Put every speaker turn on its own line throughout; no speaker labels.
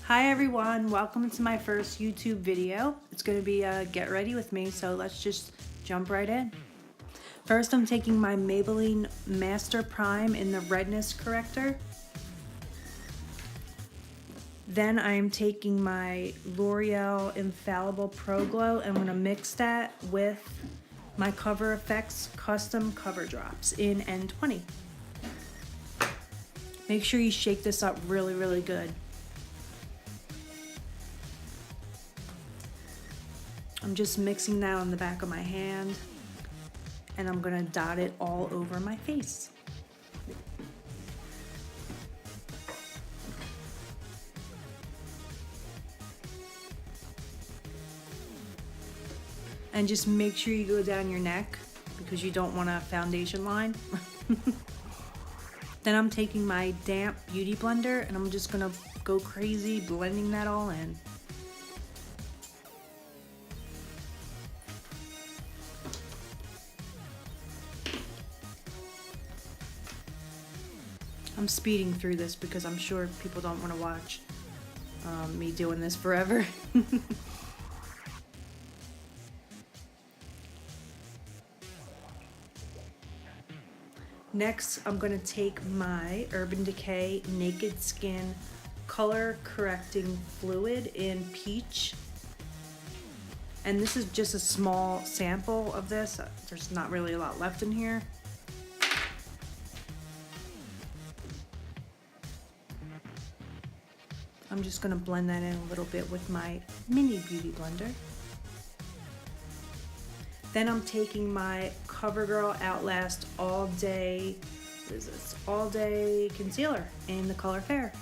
Hi everyone, welcome to my first YouTube video. It's going to be a get ready with me, so let's just jump right in. First I'm taking my Maybelline Master Prime in the Redness Corrector. Then I'm taking my L'Oreal Infallible Pro Glow and I'm going to mix that with my Cover FX Custom Cover Drops in N20. Make sure you shake this up really good. I'm just mixing that on the back of my hand and I'm gonna dot it all over my face. And just make sure you go down your neck because you don't want a foundation line. Then I'm taking my damp beauty blender and I'm just gonna go crazy blending that all in. I'm speeding through this because I'm sure people don't want to watch me doing this forever. Next, I'm going to take my Urban Decay Naked Skin Color Correcting Fluid in Peach. And this is just a small sample of this. There's not really a lot left in here. I'm just going to blend that in a little bit with my mini beauty blender. Then I'm taking my Covergirl Outlast All Day, what is this? All Day Concealer in the color Fair.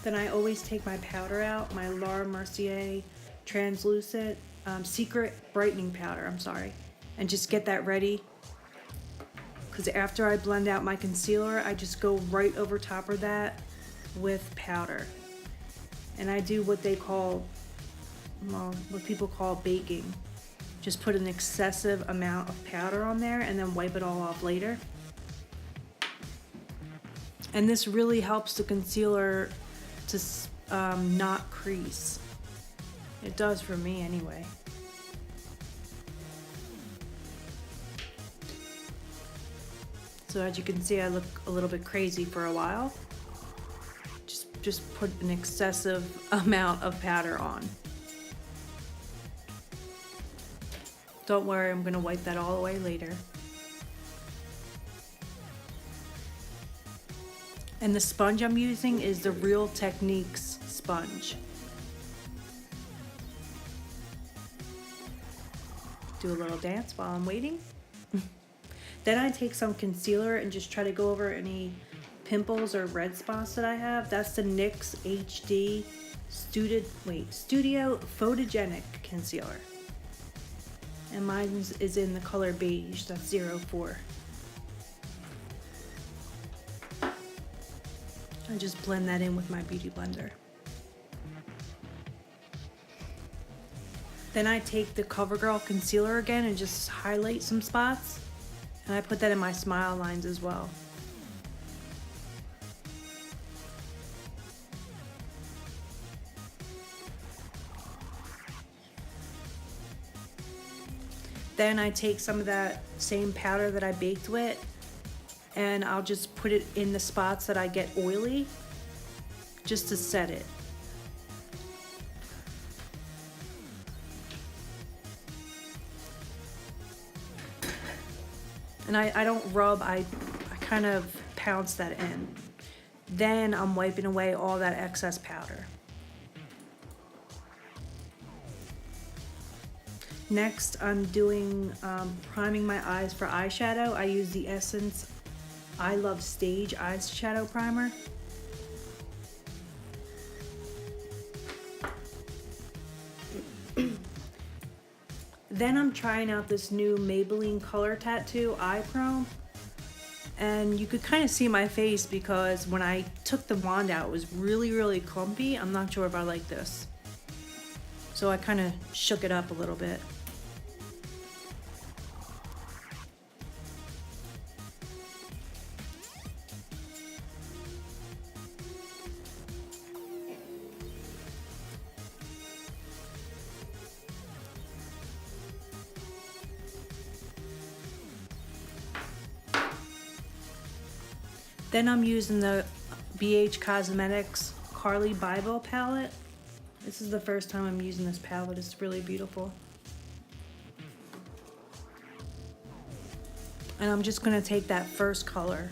Then I always take my powder out, my Mercier translucent secret brightening powder, and just get that ready. Because after I blend out my concealer, I just go right over top of that with powder. And I do what they call, well, what people call baking. Just put an excessive amount of powder on there and then wipe it all off later. And this really helps the concealer to not crease. It does for me anyway. So as you can see, I look a little bit crazy for a while. Just put an excessive amount of powder on. Don't worry, I'm gonna wipe that all away later. And the sponge I'm using is the Real Techniques sponge. Do a little dance while I'm waiting. Then I take some concealer and just try to go over any pimples or red spots that I have. That's the NYX HD Studio Photogenic Concealer. And mine is in the color beige, that's 04. I just blend that in with my beauty blender. Then I take the Covergirl concealer again and just highlight some spots. And I put that in my smile lines as well. Then I take some of that same powder that I baked with and I'll just put it in the spots that I get oily just to set it. And I don't rub, I kind of pounce that in. Then I'm wiping away all that excess powder. Next I'm doing priming my eyes for eyeshadow. I use the Essence I Love Stage Eyeshadow Primer. Then I'm trying out this new Maybelline Color Tattoo Eye Chrome. And you could kind of see my face because when I took the wand out, it was really, really clumpy. I'm not sure if I like this. So I kind of shook it up a little bit. Then I'm using the BH Cosmetics Carli Bybel palette. This is the first time I'm using this palette. It's really beautiful. And I'm just gonna take that first color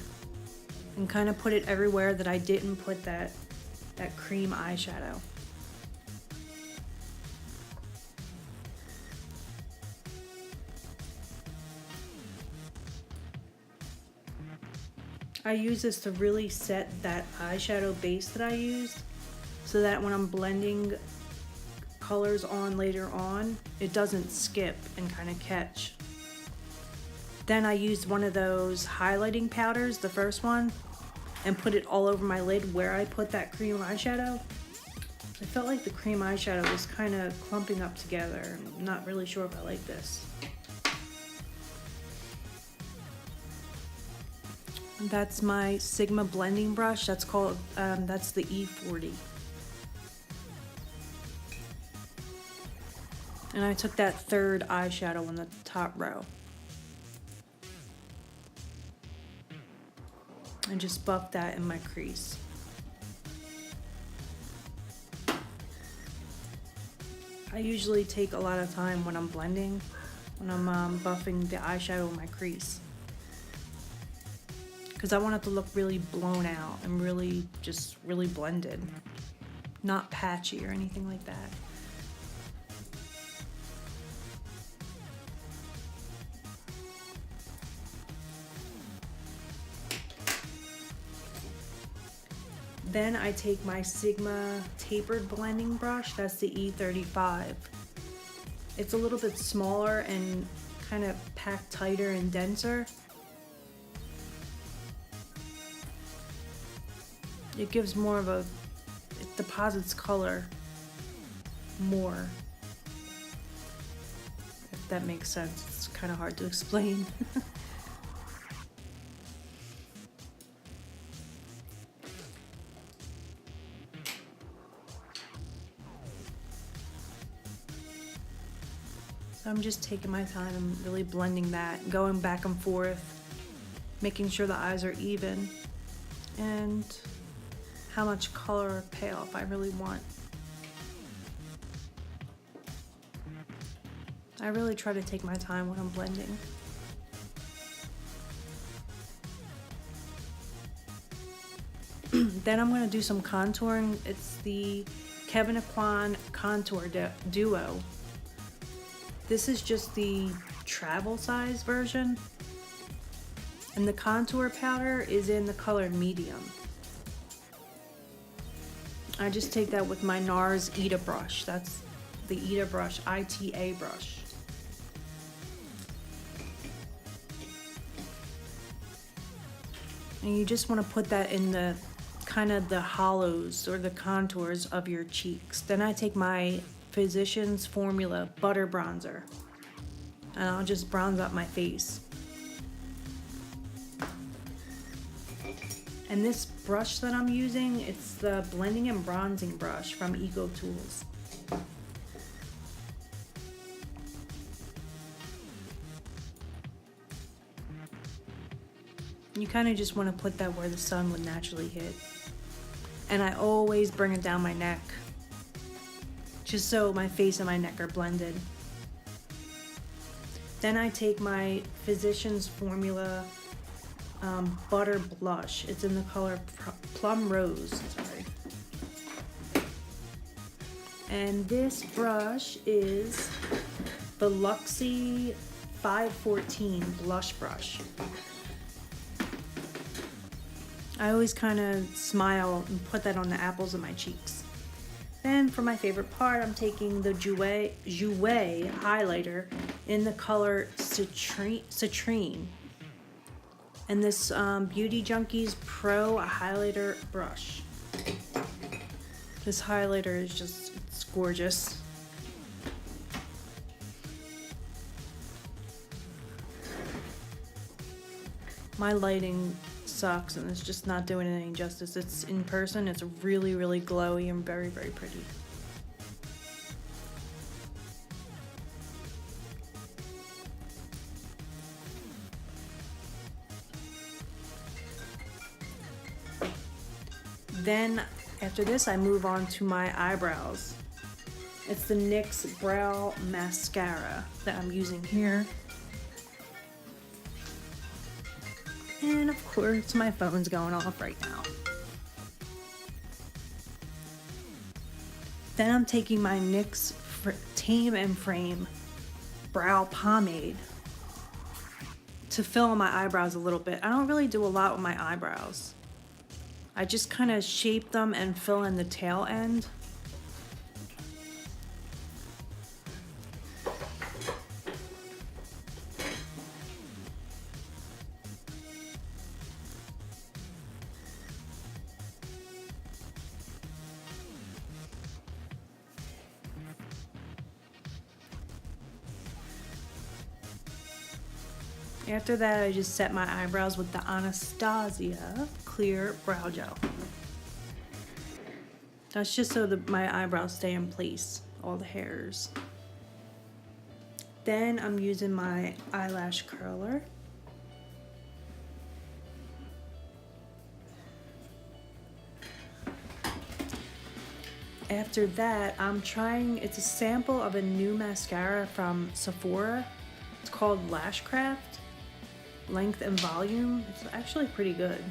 and kind of put it everywhere that I didn't put that cream eyeshadow. I use this to really set that eyeshadow base that I used so that when I'm blending colors on later on, it doesn't skip and kind of catch. Then I used one of those highlighting powders, the first one, and put it all over my lid where I put that cream eyeshadow. I felt like the cream eyeshadow was kind of clumping up together. I'm not really sure if I like this. That's my Sigma blending brush. That's called, that's the E40. And I took that third eyeshadow on the top row. And just buffed that in my crease. I usually take a lot of time when I'm blending, when I'm buffing the eyeshadow in my crease. Because I want it to look really blown out and really, just really blended. Not patchy or anything like that. Then I take my Sigma tapered blending brush. That's the E35. It's a little bit smaller and kind of packed tighter and denser. It gives more of a, it deposits color more, if that makes sense. It's kind of hard to explain. So I'm just taking my time and really blending that, going back and forth, making sure the eyes are even, and how much color or payoff I really want. I really try to take my time when I'm blending. Then I'm going to do some contouring. It's the Kevyn Aucoin Contour Duo. This is just the travel size version. And the contour powder is in the color medium. I just take that with my NARS Ita brush. That's the Ita brush, ITA brush. And you just want to put that in the kind of the hollows or the contours of your cheeks. Then I take my Physicians Formula Butter Bronzer and I'll just bronze up my face. And this brush that I'm using, it's the blending and bronzing brush from Eco Tools. You kind of just want to put that where the sun would naturally hit. And I always bring it down my neck, just so my face and my neck are blended. Then I take my Physicians Formula Butter Blush. It's in the color Plum Rose, sorry. And this brush is the Luxie 514 Blush Brush. I always kind of smile and put that on the apples of my cheeks. Then for my favorite part, I'm taking the Jouer highlighter in the color Citrine. and this Beauty Junkies Pro highlighter brush. This highlighter is just, it's gorgeous. My lighting sucks and it's just not doing it any justice. It's in person, it's really, really glowy and very, very pretty. Then after this, I move on to my eyebrows. It's the NYX Brow Mascara that I'm using here. And of course, my phone's going off right now. Then I'm taking my NYX Tame and Frame Brow Pomade to fill in my eyebrows a little bit. I don't really do a lot with my eyebrows. I just kind of shape them and fill in the tail end. After that, I just set my eyebrows with the Anastasia Clear Brow Gel. That's just so that my eyebrows stay in place, all the hairs. Then I'm using my eyelash curler. After that, I'm trying, it's a sample of a new mascara from Sephora. It's called Lashcraft. Length and volume. It's actually pretty good.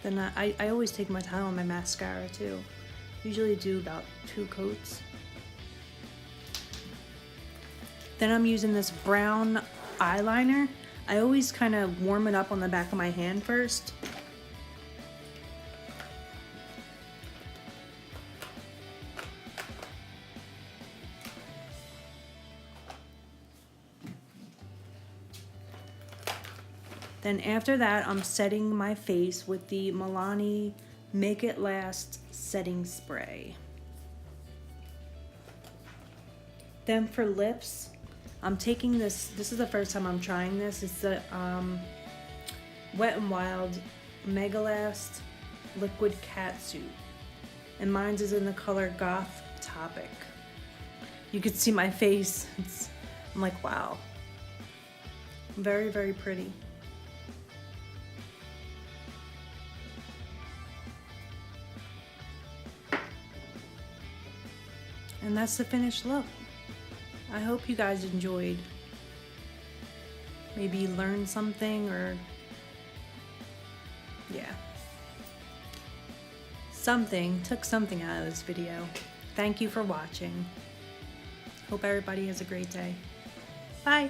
Then I always take my time on my mascara too. Usually do about 2 coats. Then I'm using this brown eyeliner. I always kind of warm it up on the back of my hand first. Then after that, I'm setting my face with the Milani Make It Last Setting Spray. Then for lips, I'm taking this is the first time I'm trying this. It's the Wet n Wild Megalast Liquid Catsuit. And mine's is in the color Goth Topic. You could see my face. I'm like, wow. Very, very pretty. And that's the finished look. I hope you guys enjoyed. Maybe learned something or, yeah. Took something out of this video. Thank you for watching. Hope everybody has a great day. Bye.